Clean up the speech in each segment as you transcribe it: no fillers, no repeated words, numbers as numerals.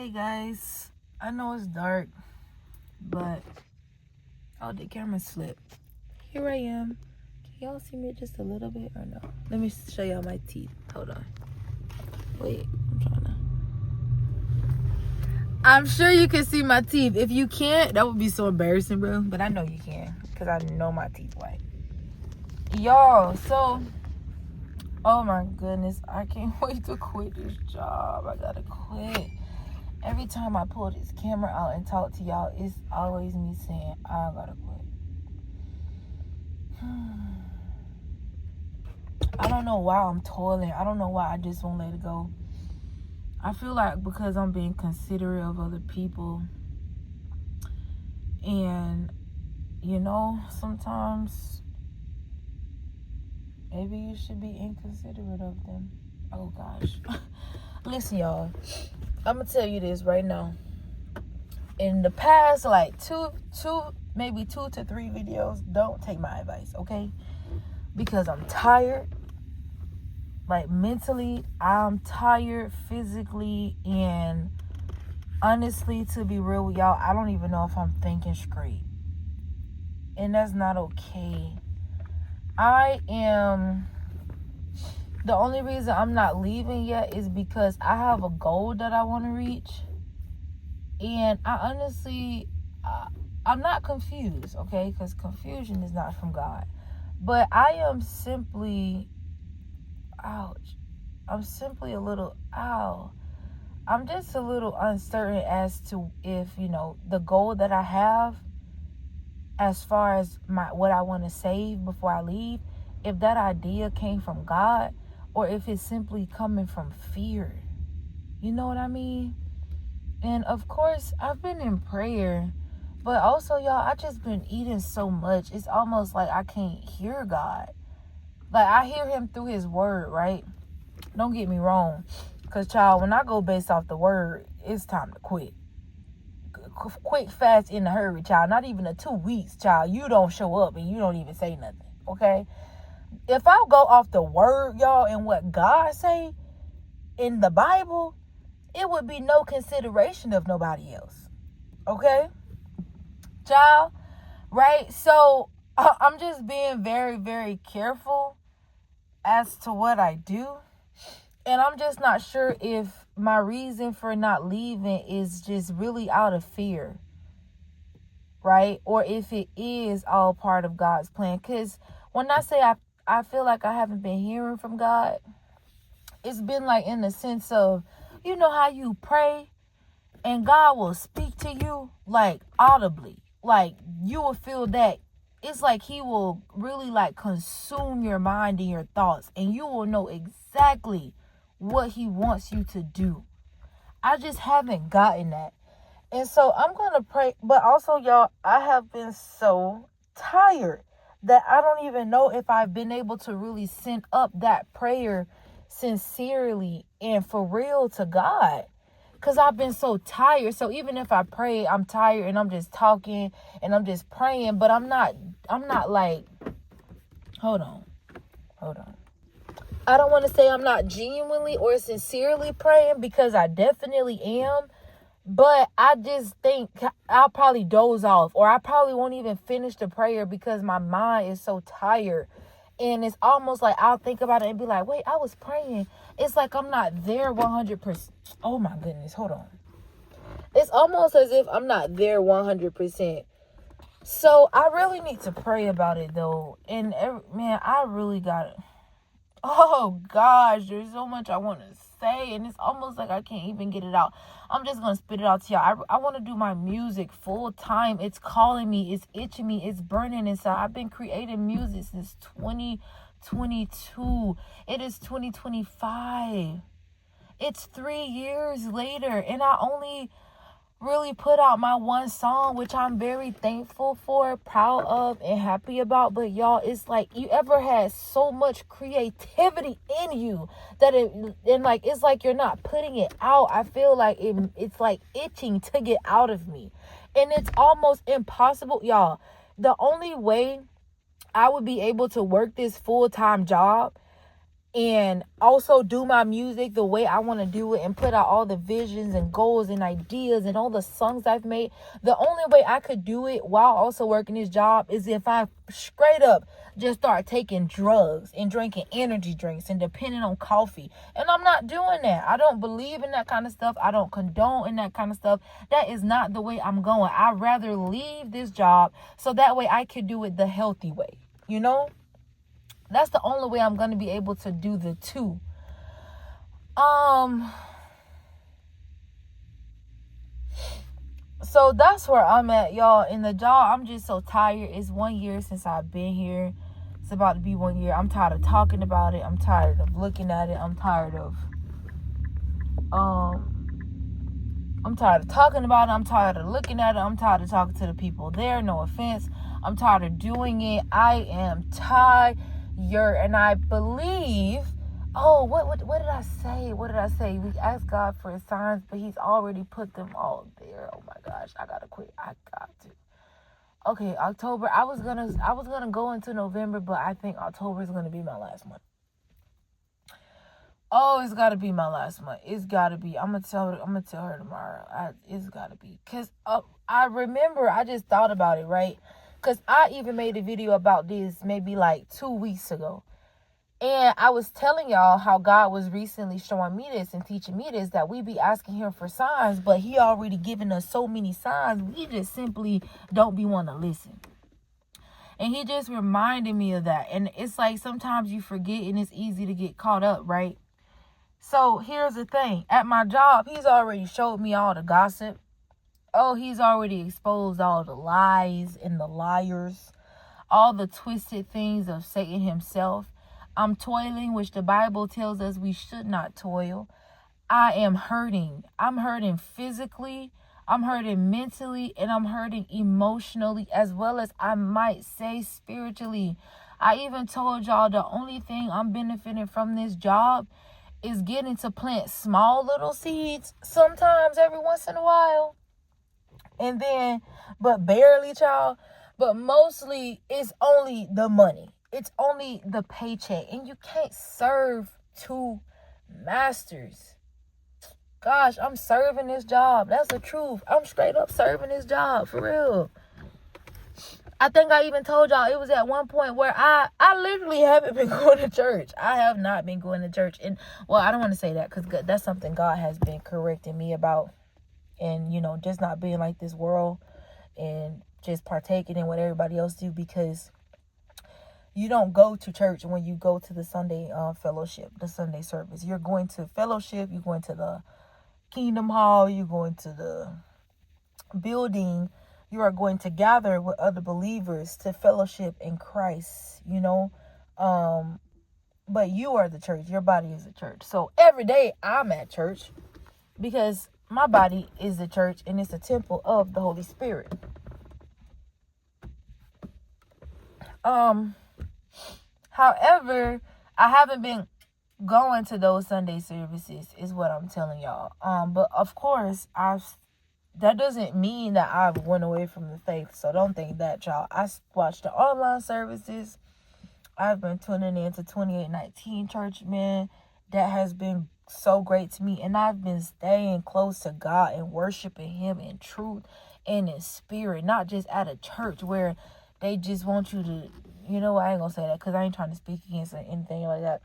Hey guys, I know it's dark, but the camera slipped. Here I am. Can y'all see me just a little bit or no? Let me show y'all my teeth. Hold on. Wait, I'm sure you can see my teeth. If you can't, that would be so embarrassing, bro. But I know you can, because I know my teeth white. Y'all, so, oh my goodness, I can't wait to quit this job. I gotta quit. Every time I pull this camera out and talk to y'all, it's always me saying, I gotta quit. I don't know why I'm toiling. I don't know why I just won't let it go. I feel like because I'm being considerate of other people. And, sometimes maybe you should be inconsiderate of them. Oh, gosh. Listen, y'all. I'm going to tell you this right now. In the past, like maybe 2 to 3 videos, don't take my advice, okay? Because I'm tired. Like, mentally, I'm tired physically. And honestly, to be real with y'all, I don't even know if I'm thinking straight. And that's not okay. The only reason I'm not leaving yet is because I have a goal that I want to reach. And I honestly, I'm not confused, okay? Because confusion is not from God. But I am simply, I'm just a little uncertain as to if, the goal that I have as far as what I want to save before I leave, if that idea came from God or if it's simply coming from fear. You know what I mean? And of course, I've been in prayer, but also, y'all, I just been eating so much. It's almost like I can't hear God. Like, I hear him through his word, right? Don't get me wrong. Because, child, when I go based off the word, it's time to quit. Quick, fast, in a hurry, child. Not even 2 weeks, child. You don't show up and you don't even say nothing, okay? If I go off the word, y'all, and what God say in the Bible, it would be no consideration of nobody else, okay? Child, right? So, I'm just being very, very careful as to what I do. And I'm just not sure if my reason for not leaving is just really out of fear, right? Or if it is all part of God's plan. Because when I say I feel like I haven't been hearing from God, it's been like in the sense of, you know how you pray and God will speak to you like audibly. Like you will feel that. It's like he will really like consume your mind and your thoughts. And you will know exactly what he wants you to do. I just haven't gotten that. And so I'm going to pray. But also, y'all, I have been so tired that I don't even know if I've been able to really send up that prayer sincerely and for real to God. Because I've been so tired. So even if I pray, I'm tired and I'm just talking and I'm just praying. But I'm not like, hold on. I don't want to say I'm not genuinely or sincerely praying, because I definitely am. But I just think I'll probably doze off, or I probably won't even finish the prayer because my mind is so tired. And it's almost like I'll think about it and be like, wait, I was praying. It's like I'm not there 100%. Oh my goodness, hold on. It's almost as if I'm not there 100%. So I really need to pray about it though. And I really got it. Oh gosh, there's so much I want to say, and it's almost like I can't even get it out. I'm just gonna spit it out to y'all. I want to do my music full time. It's calling me, it's itching me, it's burning inside. I've been creating music since 2022. It is 2025. It's 3 years later, and I only really put out my one song, which I'm very thankful for, proud of, and happy about. But y'all, it's like you ever had so much creativity in you that it's like you're not putting it out. I feel like it's like itching to get out of me, and it's almost impossible, y'all. The only way I would be able to work this full-time job and also do my music the way I want to do it and put out all the visions and goals and ideas and all the songs I've made. The only way I could do it while also working this job is if I straight up just start taking drugs and drinking energy drinks and depending on coffee. And I'm not doing that. I don't believe in that kind of stuff. I don't condone in that kind of stuff. That is not the way I'm going. I'd rather leave this job so that way I could do it the healthy way, you know? That's the only way I'm going to be able to do the two. So that's where I'm at, y'all. In the job, I'm just so tired. It's 1 year since I've been here. It's about to be 1 year. I'm tired of talking about it. I'm tired of looking at it. I'm tired of talking about it. I'm tired of looking at it. I'm tired of talking to the people there. No offense. I'm tired of doing it. I am tired. And I believe, what did I say? We asked God for his signs, but he's already put them all there. Oh my gosh, I gotta quit. I got to. Okay, October. I was gonna go into November, but I think October is gonna be my last month. Oh, it's gotta be my last month. It's gotta be. I'm gonna tell her tomorrow. It's gotta be. Cause I remember, I just thought about it, right? Because I even made a video about this maybe like 2 weeks ago. And I was telling y'all how God was recently showing me this and teaching me this, that we be asking him for signs, but he already given us so many signs. We just simply don't be want to listen. And he just reminded me of that. And it's like sometimes you forget and it's easy to get caught up, right? So here's the thing. At my job, he's already showed me all the gossip. Oh, he's already exposed all the lies and the liars, all the twisted things of Satan himself. I'm toiling, which the Bible tells us we should not toil. I am hurting. I'm hurting physically, I'm hurting mentally, and I'm hurting emotionally, as well as I might say spiritually. I even told y'all the only thing I'm benefiting from this job is getting to plant small little seeds sometimes every once in a while. And then, but barely, child. But mostly, it's only the money. It's only the paycheck. And you can't serve two masters. Gosh, I'm serving this job. That's the truth. I'm straight up serving this job, for real. I think I even told y'all it was at one point where I literally haven't been going to church. I have not been going to church. And, well, I don't want to say that because that's something God has been correcting me about. And, you know, just not being like this world and just partaking in what everybody else do, because you don't go to church when you go to the Sunday fellowship, the Sunday service. You're going to fellowship, you're going to the Kingdom Hall, you're going to the building. You are going to gather with other believers to fellowship in Christ, you know. But you are the church. Your body is the church. So every day I'm at church because my body is the church and it's a temple of the Holy Spirit. However, I haven't been going to those Sunday services, is what I'm telling y'all. But of course, that doesn't mean that I went away from the faith. So don't think that, y'all. I watched the online services. I've been tuning into 2819 Church, man. That has been so great to me, and I've been staying close to God and worshiping him in truth and in spirit, not just at a church where they just want you to, you know, I ain't gonna say that because I ain't trying to speak against anything like that,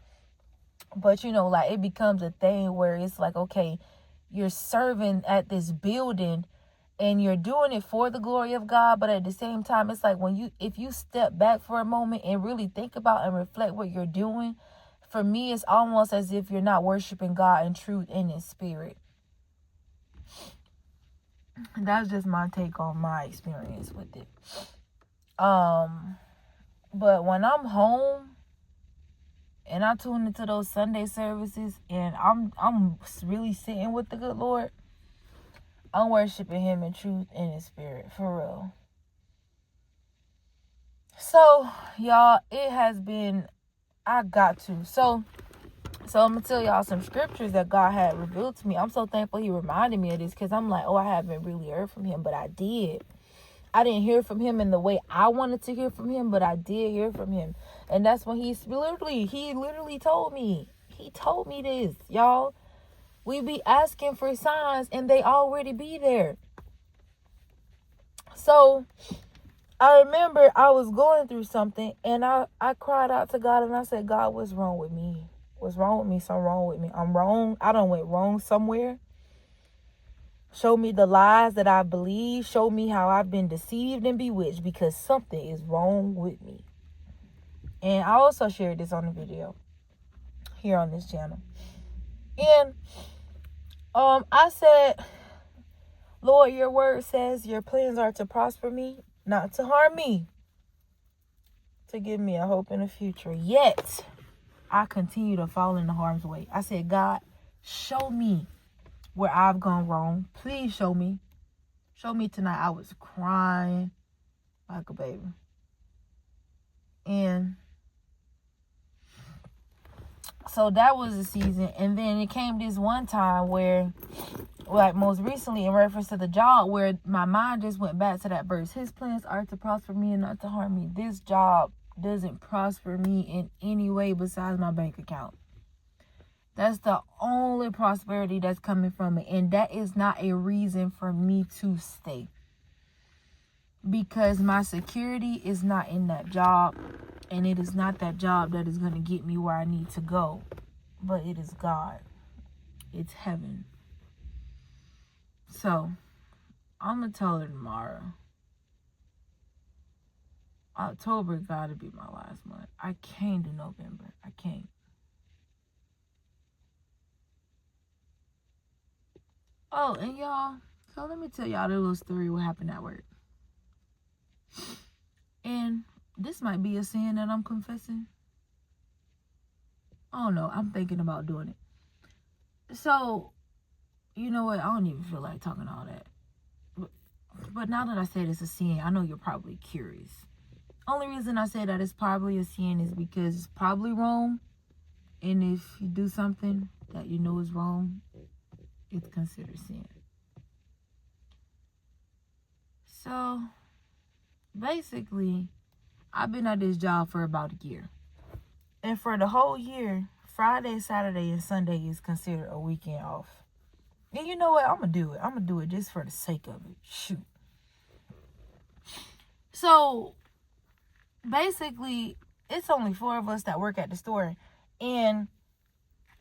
but you know, like, it becomes a thing where it's like, okay, you're serving at this building and you're doing it for the glory of God, but at the same time, it's like if you step back for a moment and really think about and reflect what you're doing, for me, it's almost as if you're not worshiping God in truth and in spirit. That's just my take on my experience with it. But when I'm home and I tune into those Sunday services and I'm really sitting with the good Lord, I'm worshiping him in truth and in spirit, for real. So, y'all, it has been, I got to. So I'm going to tell y'all some scriptures that God had revealed to me. I'm so thankful he reminded me of this because I'm like, I haven't really heard from him, but I did. I didn't hear from him in the way I wanted to hear from him, but I did hear from him. And that's when he literally told me. He told me this, y'all. We be asking for signs and they already be there. So I remember I was going through something and I cried out to God and I said, God, what's wrong with me? What's wrong with me? Something wrong with me. I'm wrong. I done went wrong somewhere. Show me the lies that I believe. Show me how I've been deceived and bewitched, because something is wrong with me. And I also shared this on the video here on this channel. And I said, Lord, your word says your plans are to prosper me, not to harm me, to give me a hope in the future. Yet I continue to fall into harm's way. I said, God, show me where I've gone wrong. Please show me. Show me tonight. I was crying like a baby. And so that was the season. And then it came this one time where, like most recently in reference to the job, where my mind just went back to that verse. His plans are to prosper me and not to harm me. This job doesn't prosper me in any way besides my bank account. That's the only prosperity that's coming from it. And that is not a reason for me to stay. Because my security is not in that job. And it is not that job that is going to get me where I need to go. But it is God. It's heaven. So, I'm going to tell her tomorrow. October got to be my last month. I can't do November. I can't. Oh, and y'all, so let me tell y'all the little story what happened at work. And this might be a sin that I'm confessing. I don't know. I'm thinking about doing it. So, you know what? I don't even feel like talking all that. But now that I said it's a sin, I know you're probably curious. Only reason I say that it's probably a sin is because it's probably wrong. And if you do something that you know is wrong, it's considered sin. So, basically, I've been at this job for about a year. And for the whole year, Friday, Saturday, and Sunday is considered a weekend off. And you know what? I'm going to do it. I'm going to do it just for the sake of it. Shoot. So, basically, it's only 4 of us that work at the store. And,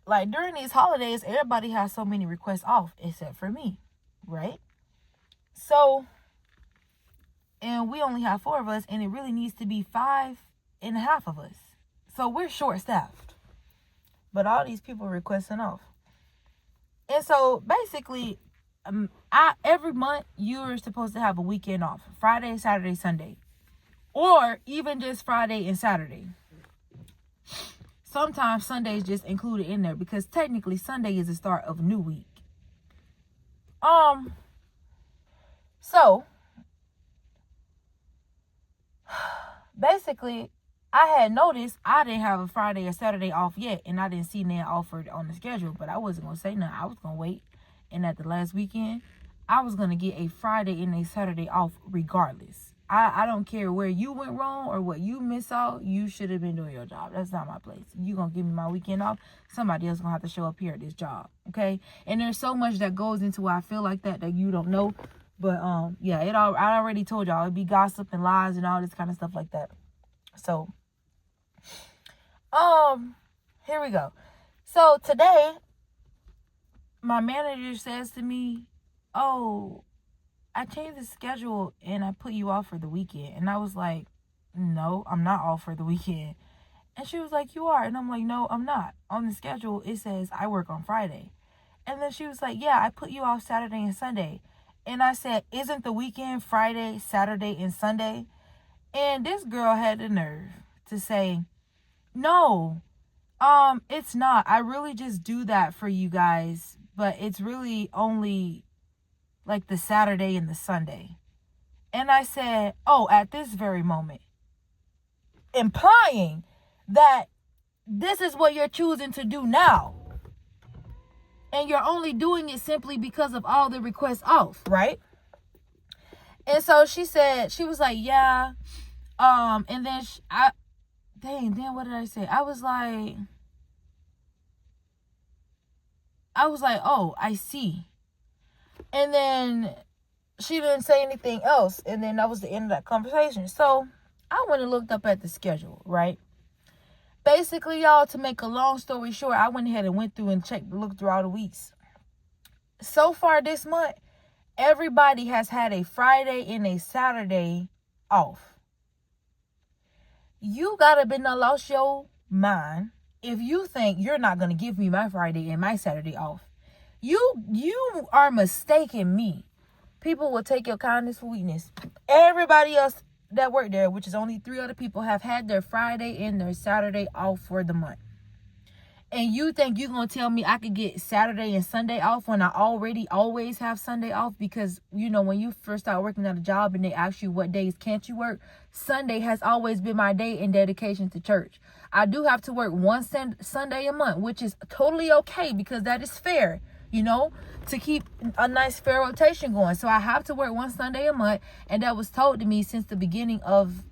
like, during these holidays, everybody has so many requests off except for me. Right? So, and we only have 4 of us, and it really needs to be 5.5 of us. So, we're short-staffed. But all these people requesting off. And so, basically, every month, you're supposed to have a weekend off. Friday, Saturday, Sunday. Or even just Friday and Saturday. Sometimes Sunday is just included in there, because technically Sunday is the start of a new week. So, basically, I had noticed I didn't have a Friday or Saturday off yet, and I didn't see nothing offered on the schedule, but I wasn't going to say nothing. I was going to wait, and at the last weekend, I was going to get a Friday and a Saturday off regardless. I don't care where you went wrong or what you missed out. You should have been doing your job. That's not my place. You going to give me my weekend off. Somebody else going to have to show up here at this job. Okay? And there's so much that goes into why I feel like that you don't know. But, yeah, I already told y'all. It'd be gossip and lies and all this kind of stuff like that. So, here we go. So, today, my manager says to me, oh, I changed the schedule and I put you off for the weekend. And I was like, no, I'm not off for the weekend. And she was like, you are. And I'm like, no, I'm not. On the schedule, it says I work on Friday. And then she was like, yeah, I put you off Saturday and Sunday. And I said, isn't the weekend Friday, Saturday, and Sunday? And this girl had the nerve to say, no, it's not. I really just do that for you guys. But it's really only like the Saturday and the Sunday. And I said, oh, at this very moment. Implying that this is what you're choosing to do now. And you're only doing it simply because of all the requests off, right? And so she said, she was like, yeah. And then what did I say? I was like, oh, I see. And then she didn't say anything else. And then that was the end of that conversation. So I went and looked up at the schedule, right? Basically, y'all, to make a long story short, I went ahead and went through and looked through all the weeks. So far this month, everybody has had a Friday and a Saturday off. You gotta be done lost your mind if you think you're not gonna give me my Friday and my Saturday off. You are mistaking me. People will take your kindness for weakness. Everybody else that worked there, which is only 3 other people, have had their Friday and their Saturday off for the month. And you think you're going to tell me I could get Saturday and Sunday off when I already always have Sunday off? Because, you know, when you first start working at a job and they ask you what days can't you work, Sunday has always been my day in dedication to church. I do have to work one Sunday a month, which is totally okay because that is fair, you know, to keep a nice fair rotation going. So I have to work one Sunday a month, and that was told to me since the beginning of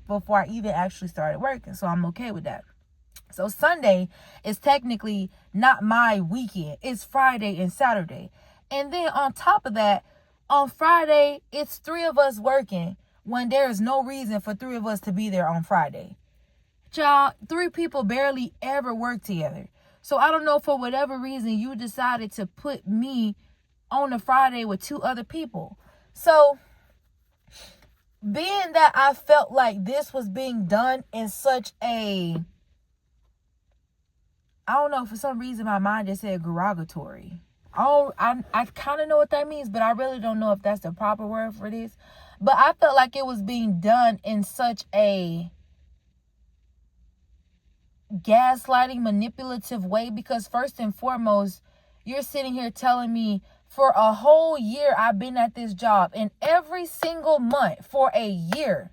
before I even actually started working. So I'm okay with that. So Sunday is technically not my weekend. It's Friday and Saturday. And then on top of that, on Friday, it's 3 of us working when there is no reason for 3 of us to be there on Friday. Y'all, 3 people barely ever work together. So I don't know, for whatever reason, you decided to put me on a Friday with 2 other people. So being that I felt like this was being done in such a, I don't know, for some reason my mind just said derogatory. I kind of know what that means, but I really don't know if that's the proper word for this. But I felt like it was being done in such a gaslighting, manipulative way, because first and foremost, you're sitting here telling me for a whole year I've been at this job, and every single month for a year,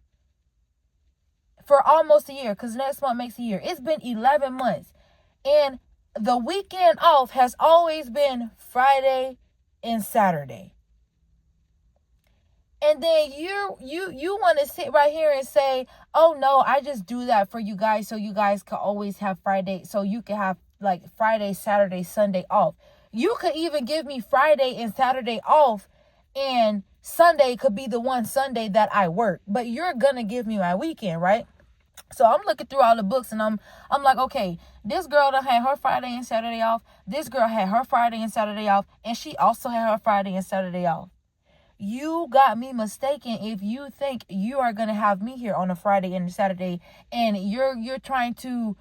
for almost a year, because next month makes a year, it's been 11 months. And the weekend off has always been Friday and Saturday. And then you want to sit right here and say, oh no, I just do that for you guys so you guys can always have Friday, so you can have like Friday, Saturday, Sunday off. You could even give me Friday and Saturday off, and Sunday could be the one Sunday that I work, but you're gonna give me my weekend, right? So I'm looking through all the books, and I'm like, okay, this girl done had her Friday and Saturday off. This girl had her Friday and Saturday off, and she also had her Friday and Saturday off. You got me mistaken if you think you are going to have me here on a Friday and a Saturday, and you're trying to,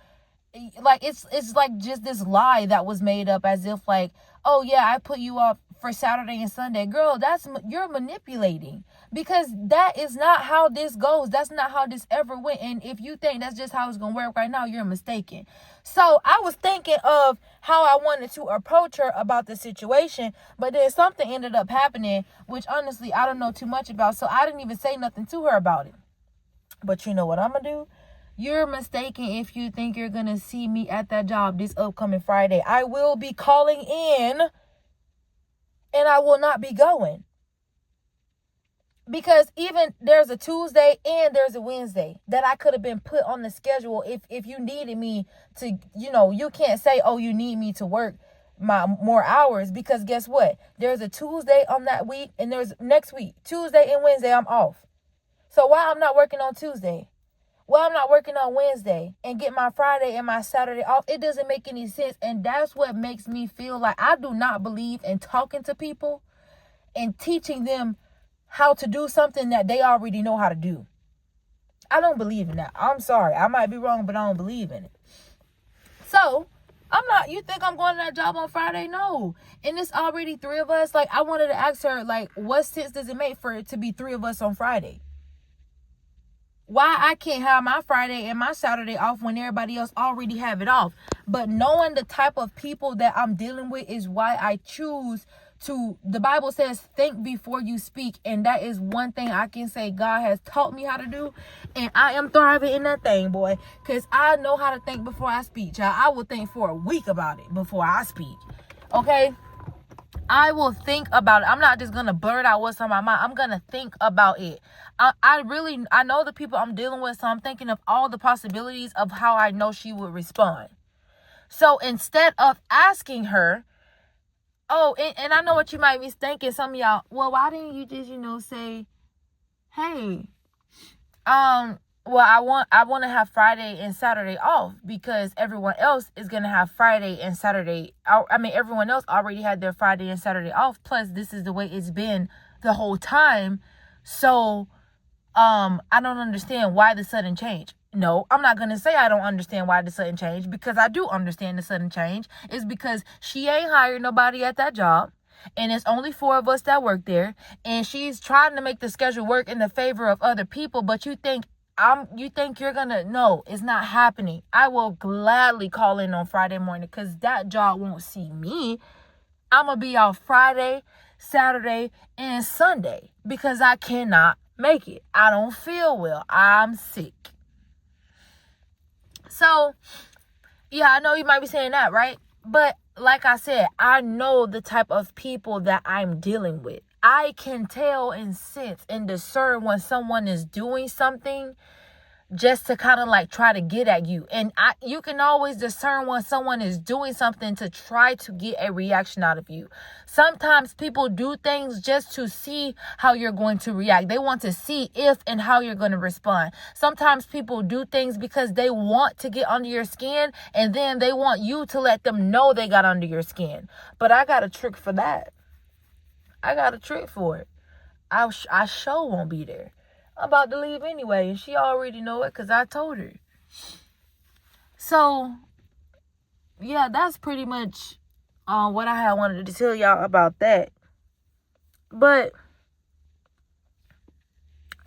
like, it's like just this lie that was made up as if like, oh yeah, I put you up for Saturday and Sunday. Girl, you're manipulating, because that is not how this goes. That's not how this ever went. And if you think that's just how it's going to work right now, you're mistaken. So I was thinking of how I wanted to approach her about the situation, but then something ended up happening, which honestly, I don't know too much about. So I didn't even say nothing to her about it. But you know what I'm going to do? You're mistaken if you think you're going to see me at that job this upcoming Friday. I will be calling in, and I will not be going. Because even there's a Tuesday and there's a Wednesday that I could have been put on the schedule if you needed me to, you know, you can't say, oh, you need me to work my more hours, because guess what? There's a Tuesday on that week, and there's next week, Tuesday and Wednesday, I'm off. So why I'm not working on Tuesday? Well, I'm not working on Wednesday and get my Friday and my Saturday off. It doesn't make any sense. And that's what makes me feel like I do not believe in talking to people and teaching them how to do something that they already know how to do. I don't believe in that. I'm sorry. I might be wrong, but I don't believe in it. So you think I'm going to that job on Friday? No. And it's already 3 of us. Like, I wanted to ask her, like, what sense does it make for it to be 3 of us on Friday? Why I can't have my Friday and my Saturday off when everybody else already have it off? But knowing the type of people that I'm dealing with is why I choose to, the Bible says, think before you speak. And that is one thing I can say God has taught me how to do. And I am thriving in that thing, boy. Because I know how to think before I speak, child. I will think for a week about it before I speak. Okay? I will think about it. I'm not just going to blurt out what's on my mind. I'm going to think about it. I know the people I'm dealing with, so I'm thinking of all the possibilities of how I know she would respond. So instead of asking her, and I know what you might be thinking, some of y'all, well, why didn't you just, say, hey, well, I want to have Friday and Saturday off because everyone else is going to have Friday and Saturday. Everyone else already had their Friday and Saturday off. Plus, this is the way it's been the whole time. So, I don't understand why the sudden change. No, I'm not going to say I don't understand why the sudden change, because I do understand the sudden change. It's because she ain't hired nobody at that job. And it's only 4 of us that work there. And she's trying to make the schedule work in the favor of other people. But you think you're gonna, no, it's not happening. I will gladly call in on Friday morning because that job won't see me. I'm gonna be off Friday, Saturday, and Sunday because I cannot make it. I don't feel well. I'm sick. So, yeah, I know you might be saying that, right? But like I said, I know the type of people that I'm dealing with. I can tell and sense and discern when someone is doing something just to kind of like try to get at you. And you can always discern when someone is doing something to try to get a reaction out of you. Sometimes people do things just to see how you're going to react. They want to see if and how you're going to respond. Sometimes people do things because they want to get under your skin, and then they want you to let them know they got under your skin. But I got a trick for that. I got a trick for it. I sure won't be there. I'm about to leave anyway, and she already know it because I told her. So, yeah, that's pretty much what I had wanted to tell y'all about that. But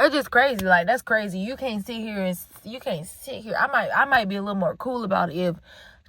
it's just crazy. Like, that's crazy. You can't sit here. I might be a little more cool about it if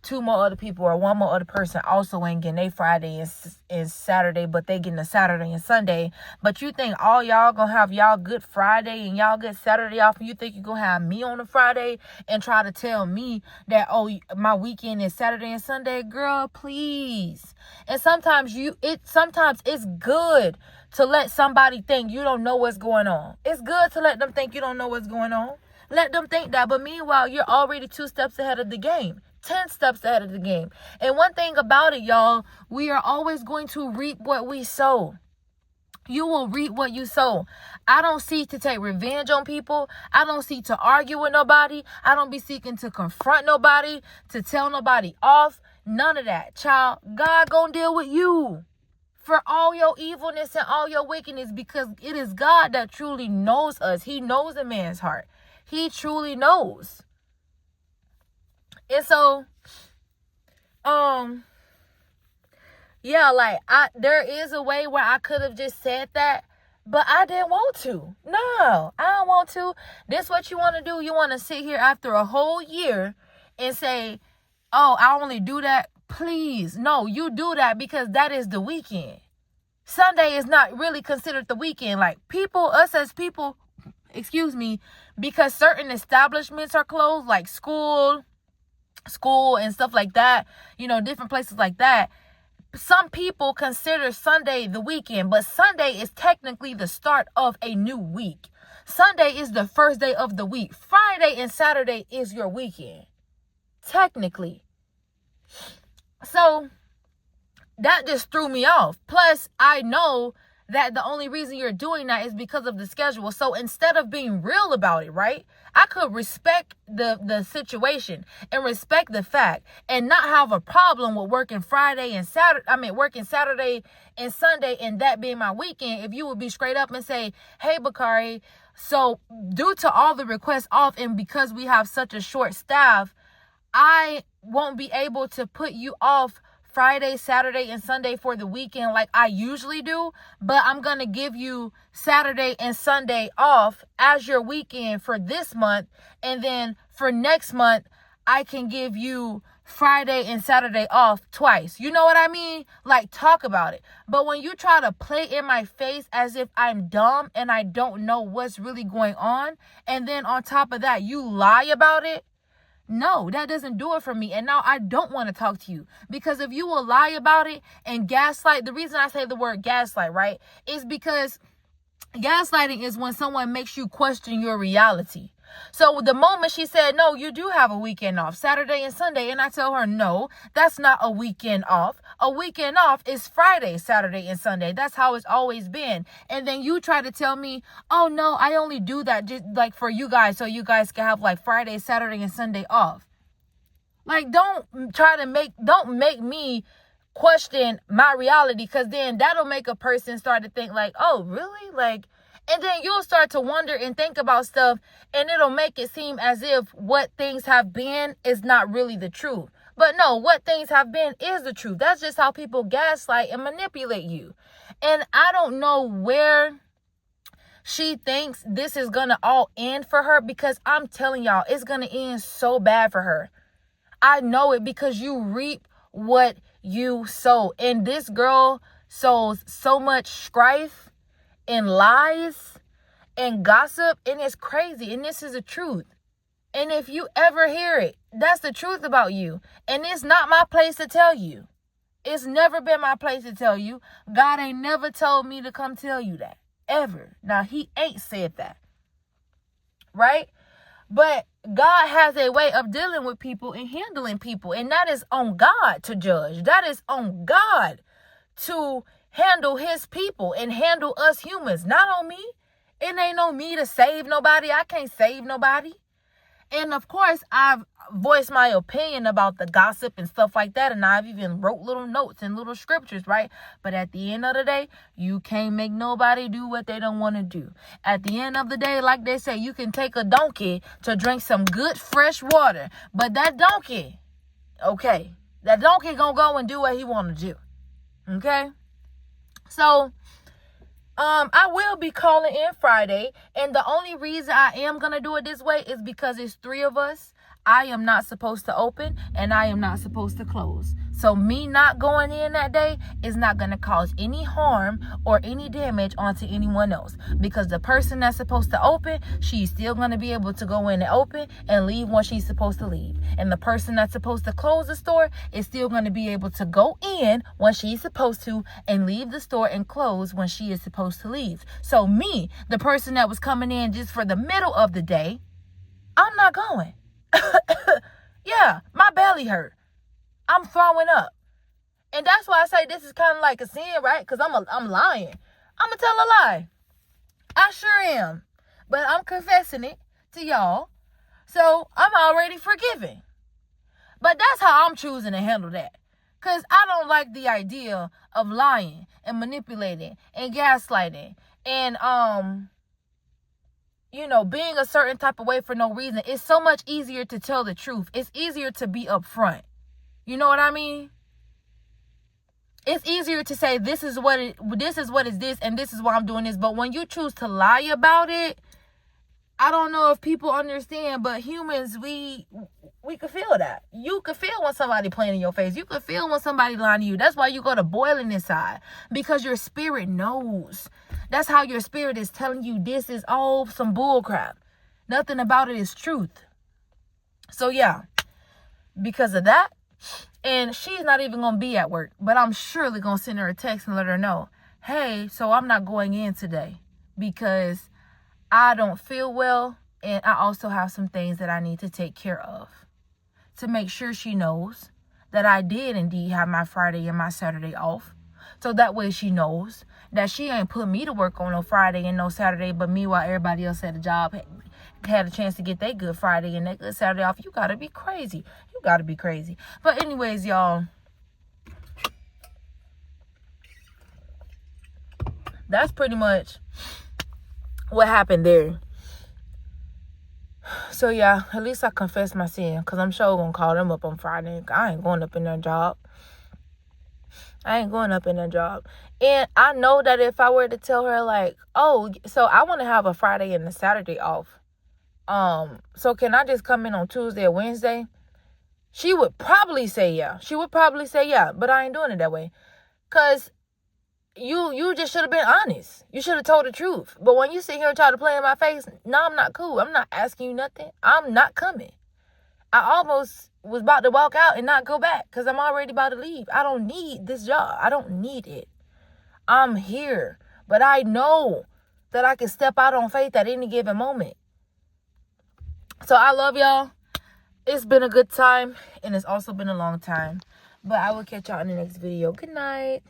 2 more other people or 1 more other person also ain't getting a Friday and Saturday, but they getting a Saturday and Sunday. But you think all y'all gonna have y'all good Friday and y'all good Saturday off, and you think you gonna have me on a Friday and try to tell me that, my weekend is Saturday and Sunday? Girl, please. And sometimes it's good to let somebody think you don't know what's going on. It's good to let them think you don't know what's going on. Let them think that. But meanwhile, you're already 2 steps ahead of the game. 10 steps ahead of the game. And one thing about it, y'all, we are always going to reap what we sow. You will reap what you sow. I don't seek to take revenge on people. I don't seek to argue with nobody. I don't be seeking to confront nobody, to tell nobody off. None of that. Child, God gonna deal with you for all your evilness and all your wickedness, because it is God that truly knows us. He knows a man's heart. He truly knows. And so, there is a way where I could have just said that, but I didn't want to. No, I don't want to. This what you want to do? You want to sit here after a whole year and say, I only do that? Please. No, you do that because that is the weekend. Sunday is not really considered the weekend. Like us as people, because certain establishments are closed, like school and stuff like that, different places like that. Some people consider Sunday the weekend, but Sunday is technically the start of a new week. Sunday is the first day of the week. Friday and Saturday is your weekend, technically. So that just threw me off. Plus, I know that the only reason you're doing that is because of the schedule. So instead of being real about it, right, I could respect the situation and respect the fact and not have a problem with working Saturday and Sunday and that being my weekend, if you would be straight up and say, hey, Bakari, so due to all the requests off and because we have such a short staff, I won't be able to put you off Friday, Saturday, and Sunday for the weekend like I usually do, but I'm going to give you Saturday and Sunday off as your weekend for this month, and then for next month, I can give you Friday and Saturday off twice. You know what I mean? Like, talk about it. But when you try to play in my face as if I'm dumb and I don't know what's really going on, and then on top of that, you lie about it, No, that doesn't do it for me. And now I don't want to talk to you. Because if you will lie about it and gaslight, the reason I say the word gaslight, right, is because gaslighting is when someone makes you question your reality. So the moment she said, no, you do have a weekend off, Saturday and Sunday. And I tell her, no, that's not a weekend off. A weekend off is Friday, Saturday, and Sunday. That's how it's always been. And then you try to tell me, oh, no, I only do that just like for you guys. So you guys can have like Friday, Saturday, and Sunday off. Like, don't make me question my reality, because then that'll make a person start to think like, oh, really? Like, and then you'll start to wonder and think about stuff, and it'll make it seem as if what things have been is not really the truth. But no, what things have been is the truth. That's just how people gaslight and manipulate you. And I don't know where she thinks this is going to all end for her, because I'm telling y'all, it's going to end so bad for her. I know it, because you reap what you sow. And this girl sows so much strife and lies and gossip, and it's crazy. And this is the truth. And if you ever hear it, that's the truth about you. And it's not my place to tell you. It's never been my place to tell you. God ain't never told me to come tell you that. Ever. Now, he ain't said that. Right? But God has a way of dealing with people and handling people. And that is on God to judge. That is on God to handle his people and handle us humans. Not on me. It ain't on me to save nobody. I can't save nobody. And of course, I've voiced my opinion about the gossip and stuff like that. And I've even wrote little notes and little scriptures, right? But at the end of the day, you can't make nobody do what they don't want to do. At the end of the day, like they say, you can take a donkey to drink some good fresh water. But that donkey gonna go and do what he want to do. Okay? So, I will be calling in Friday, and the only reason I am going to do it this way is because it's 3 of us. I am not supposed to open, and I am not supposed to close. So me not going in that day is not going to cause any harm or any damage onto anyone else, because the person that's supposed to open, she's still going to be able to go in and open and leave when she's supposed to leave. And the person that's supposed to close the store is still going to be able to go in when she's supposed to and leave the store and close when she is supposed to leave. So me, the person that was coming in just for the middle of the day, I'm not going. Yeah, my belly hurt. I'm throwing up. And that's why I say this is kind of like a sin, right? Because I'm lying. I'm going to tell a lie. I sure am. But I'm confessing it to y'all. So I'm already forgiven. But that's how I'm choosing to handle that. Because I don't like the idea of lying and manipulating and gaslighting and, being a certain type of way for no reason. It's so much easier to tell the truth. It's easier to be upfront. You know what I mean? It's easier to say this is what is this, and this is why I'm doing this. But when you choose to lie about it, I don't know if people understand, but humans, we can feel that. You can feel when somebody playing in your face. You can feel when somebody lying to you. That's why you go to boiling inside, because your spirit knows. That's how your spirit is telling you this is all some bull crap. Nothing about it is truth. So yeah, because of that, and she's not even going to be at work, but I'm surely going to send her a text and let her know, hey, so I'm not going in today because I don't feel well, and I also have some things that I need to take care of, to make sure she knows that I did indeed have my Friday and my Saturday off. So that way she knows that she ain't put me to work on no Friday and no Saturday, but meanwhile everybody else at the job had a chance to get their good Friday and their good Saturday off. You gotta be crazy. You gotta be crazy. But anyways, y'all, that's pretty much what happened there. So yeah, at least I confessed my sin, because I'm sure gonna call them up on Friday. I ain't going up in their job. And I know that if I were to tell her like, oh, so I want to have a Friday and a Saturday off, so can I just come in on Tuesday or Wednesday? She would probably say yeah. But I ain't doing it that way. Because you just should have been honest. You should have told the truth. But when you sit here and try to play in my face, no, I'm not cool. I'm not asking you nothing. I'm not coming. I almost was about to walk out and not go back because I'm already about to leave. I don't need this job. I don't need it. I'm here. But I know that I can step out on faith at any given moment. So I love y'all. It's been a good time, and it's also been a long time. But I will catch y'all in the next video. Good night.